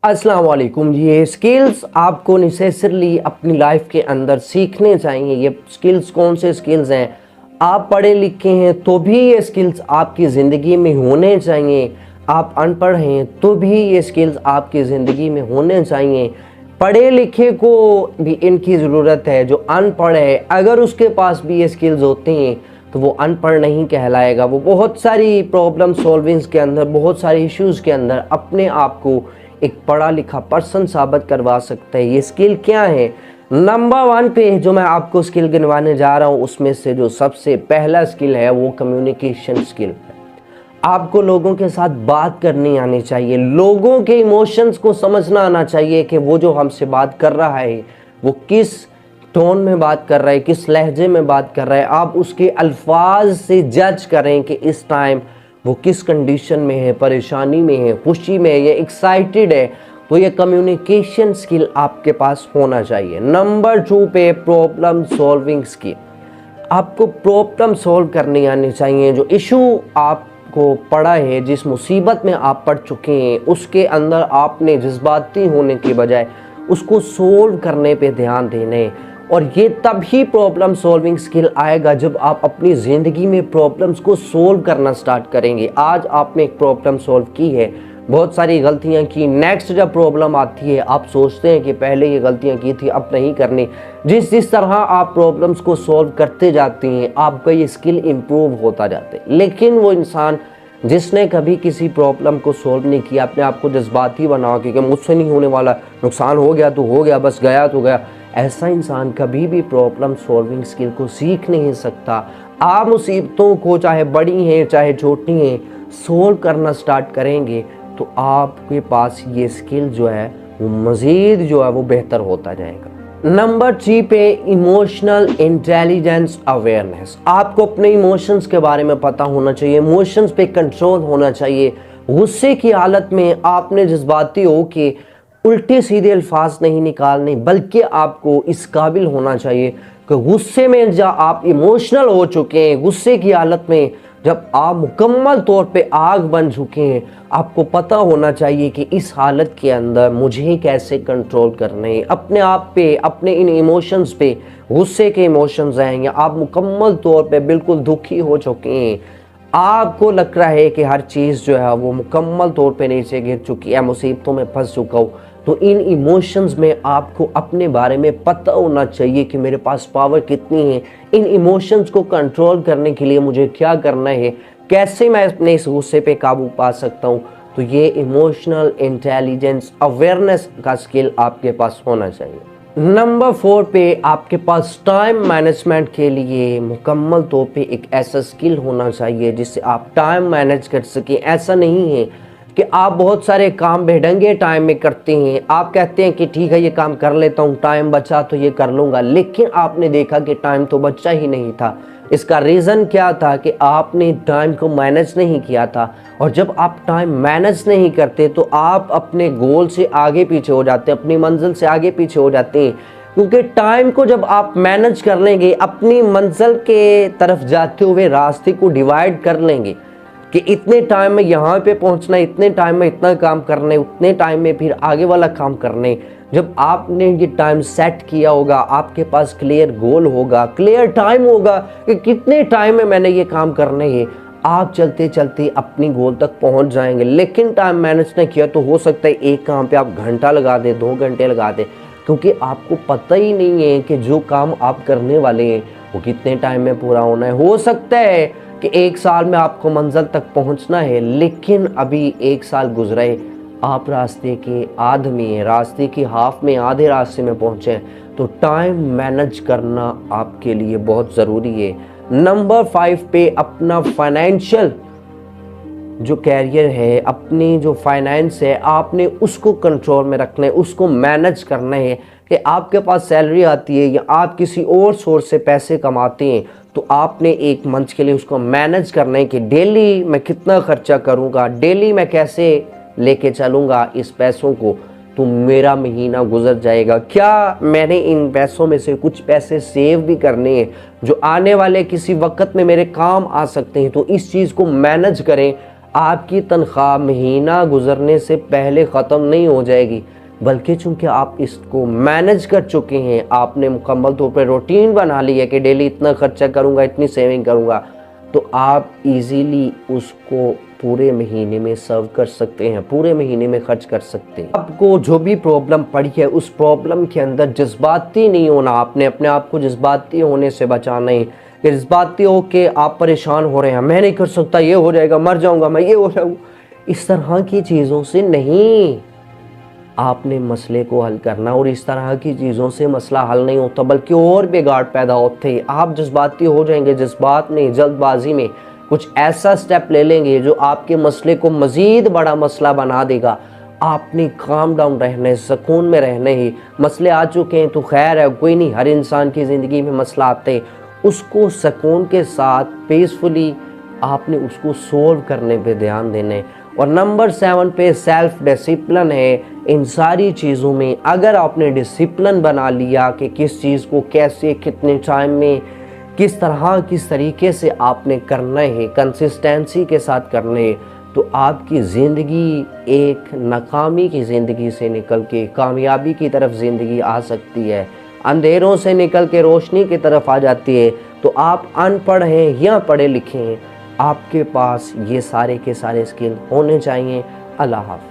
अस्सलाम वालेकुम। ये स्किल्स आपको नेसेसरली अपनी लाइफ के अंदर सीखने चाहिए। ये स्किल्स कौन से स्किल्स हैं? आप पढ़े लिखे हैं तो भी ये स्किल्स आपकी ज़िंदगी में होने चाहिए। आप अनपढ़ हैं तो भी ये स्किल्स आपकी ज़िंदगी में होने चाहिए। पढ़े लिखे को भी इनकी ज़रूरत है। जो अनपढ़ है अगर उसके पास भी ये स्किल्स होते हैं तो वो अनपढ़ नहीं कहलाएगा। वो बहुत सारी प्रॉब्लम सॉल्विंग्स के अंदर, बहुत सारे इश्यूज़ के अंदर अपने आप को एक पढ़ा लिखा पर्सन साबित करवा सकता है। ये स्किल क्या है? नंबर 1 पे जो मैं आपको स्किल गिनवाने जा रहा हूँ उसमें से जो सबसे पहला स्किल है वो कम्युनिकेशन स्किल है। आपको लोगों के साथ बात करनी आनी चाहिए। लोगों के इमोशंस को समझना आना चाहिए कि वो जो हमसे बात कर रहा है वो किस टोन में बात कर रहा है, किस लहजे में बात कर रहा है। आप उसके अल्फाज से जज करें कि इस टाइम वो किस कंडीशन में है, परेशानी में है, खुशी में है या एक्साइटेड है। तो ये कम्युनिकेशन स्किल आपके पास होना चाहिए। नंबर 2 पे प्रॉब्लम सॉल्विंग स्किल। आपको प्रॉब्लम सॉल्व करनी आनी चाहिए। जो इशू आपको पड़ा है, जिस मुसीबत में आप पड़ चुके हैं, उसके अंदर आपने जज्बाती होने की बजाय उसको सोल्व करने पे ध्यान देने। और ये तभी प्रॉब्लम सॉल्विंग स्किल आएगा जब आप अपनी ज़िंदगी में प्रॉब्लम्स को सोल्व करना स्टार्ट करेंगे। आज आपने एक प्रॉब्लम सॉल्व की है, बहुत सारी गलतियां की, नेक्स्ट जब प्रॉब्लम आती है आप सोचते हैं कि पहले ये गलतियां की थी अब नहीं करनी। जिस तरह आप प्रॉब्लम्स को सॉल्व करते जाते हैं आपका ये स्किल इम्प्रूव होता जाता है। लेकिन वो इंसान जिसने कभी किसी प्रॉब्लम को सॉल्व नहीं किया, अपने आप को जज्बाती बना कि मुझसे नहीं होने वाला, नुकसान हो गया तो हो गया, बस गया तो गया, ऐसा इंसान कभी भी प्रॉब्लम सॉल्विंग स्किल को सीख नहीं सकता। आप मुसीबतों को चाहे बड़ी हैं चाहे छोटी हैं सोल्व करना स्टार्ट करेंगे तो आपके पास ये स्किल जो है वो मज़ीद जो है वो बेहतर होता जाएगा। नंबर 3 पे इमोशनल इंटेलिजेंस अवेयरनेस। आपको अपने इमोशंस के बारे में पता होना चाहिए, इमोशंस पे कंट्रोल होना चाहिए। गुस्से की हालत में आपने जज्बाती हो कि उल्टे सीधे अल्फाज नहीं निकालने, बल्कि आपको इस काबिल होना चाहिए कि गुस्से में जब आप इमोशनल हो चुके हैं, गुस्से की हालत में जब आप मुकम्मल तौर पे आग बन चुके हैं, आपको पता होना चाहिए कि इस हालत के अंदर मुझे कैसे कंट्रोल करने हैं अपने आप पे, अपने इन इमोशंस पे। गुस्से के इमोशंस हैं या आप मुकम्मल तौर पे बिल्कुल दुखी हो चुके हैं, आपको लग रहा है कि हर चीज़ जो है वो मुकम्मल तौर पे नीचे गिर चुकी है, मुसीबतों में फंस चुका हूँ, तो इन इमोशंस में आपको अपने बारे में पता होना चाहिए कि मेरे पास पावर कितनी है। इन इमोशंस को कंट्रोल करने के लिए मुझे क्या करना है, कैसे मैं अपने इस गुस्से पे काबू पा सकता हूँ। तो ये इमोशनल इंटेलिजेंस अवेयरनेस का स्किल आपके पास होना चाहिए। नंबर 4 पे आपके पास टाइम मैनेजमेंट के लिए मुकम्मल तौर पे एक ऐसा स्किल होना चाहिए जिससे आप टाइम मैनेज कर सकें। ऐसा नहीं है कि आप बहुत सारे काम बेढंगे टाइम में करते हैं। आप कहते हैं कि ठीक है ये काम कर लेता हूँ, टाइम बचा तो ये कर लूँगा, लेकिन आपने देखा कि टाइम तो बचा ही नहीं था। इसका रीज़न क्या था कि आपने टाइम को मैनेज नहीं किया था। और जब आप टाइम मैनेज नहीं करते तो आप अपने गोल से आगे पीछे हो जाते हैं, अपनी मंजिल से आगे पीछे हो जाते हैं। क्योंकि टाइम को जब आप मैनेज कर लेंगे, अपनी मंजिल के तरफ जाते हुए रास्ते को डिवाइड कर लेंगे कि इतने टाइम में यहाँ पे पहुँचना है, इतने टाइम में इतना काम करना है, उतने टाइम में फिर आगे वाला काम करने। जब आपने ये टाइम सेट किया होगा, आपके पास क्लियर गोल होगा, क्लियर टाइम होगा कि कितने टाइम में मैंने ये काम करने हैं, आप चलते चलते अपनी गोल तक पहुँच जाएंगे। लेकिन टाइम मैनेज नहीं किया तो हो सकता है एक काम पे आप घंटा लगा दें, 2 घंटे लगा दें, क्योंकि आपको पता ही नहीं है कि जो काम आप करने वाले हैं वो कितने टाइम में पूरा होना है। हो सकता है कि 1 साल में आपको मंजिल तक पहुंचना है, लेकिन अभी 1 साल गुजरे, आप रास्ते के आधे में, रास्ते की हाफ में, आधे रास्ते में पहुंचे। तो टाइम मैनेज करना आपके लिए बहुत ज़रूरी है। नंबर 5 पे अपना फाइनेंशियल जो कैरियर है, अपनी जो फाइनेंस है, आपने उसको कंट्रोल में रखना है, उसको मैनेज करना है। कि आपके पास सैलरी आती है या आप किसी और सोर्स से पैसे कमाते हैं तो आपने एक मंथ के लिए उसको मैनेज करना है कि डेली मैं कितना खर्चा करूंगा, डेली मैं कैसे लेके चलूंगा इस पैसों को, तो मेरा महीना गुजर जाएगा। क्या मैंने इन पैसों में से कुछ पैसे सेव भी करने हैं जो आने वाले किसी वक्त में मेरे काम आ सकते हैं। तो इस चीज़ को मैनेज करें, आपकी तनख्वाह महीना गुजरने से पहले ख़त्म नहीं हो जाएगी, बल्कि चूंकि आप इसको मैनेज कर चुके हैं, आपने मुकम्मल तौर पर रूटीन बना ली है कि डेली इतना खर्चा करूँगा, इतनी सेविंग करूँगा, तो आप इजीली उसको पूरे महीने में सर्व कर सकते हैं, पूरे महीने में खर्च कर सकते हैं। आपको जो भी प्रॉब्लम पड़ी है उस प्रॉब्लम के अंदर जज्बाती नहीं होना, आपने अपने आप को जज्बाती होने से बचाना है। जज्बाती हो के आप परेशान हो रहे हैं, मैं नहीं कर सकता, ये हो जाएगा, मर जाऊंगा मैं, ये हो जाऊंगा, इस तरह की चीज़ों से नहीं, आपने मसले को हल करना। और इस तरह की चीज़ों से मसला हल नहीं होता बल्कि और बिगाड़ पैदा होते हैं। आप जज्बाती हो जाएंगे, जज्बात में जल्दबाजी में कुछ ऐसा स्टेप ले लेंगे जो आपके मसले को मज़ीद बड़ा मसला बना देगा। आपने काम डाउन रहना है, सुकून में रहना ही। मसले आ चुके हैं तो खैर है, कोई नहीं, हर इंसान की ज़िंदगी में मसला आते हैं, उसको सुकून के साथ पीसफुली आपने उसको सोल्व करने पे ध्यान देना है। और नंबर 7 पे सेल्फ डिसिप्लिन है। इन सारी चीज़ों में अगर आपने डिसिप्लिन बना लिया कि किस चीज़ को कैसे, कितने टाइम में, किस तरह, किस तरीके से आपने करना है, कंसिस्टेंसी के साथ करना है, तो आपकी ज़िंदगी एक नाकामी की ज़िंदगी से निकल के कामयाबी की तरफ ज़िंदगी आ सकती है, अंधेरों से निकल के रोशनी की तरफ आ जाती है। तो आप अनपढ़ हैं या पढ़े लिखे हैं, आपके पास ये सारे के सारे स्किल होने चाहिए। अल्लाह हाफ़िज़।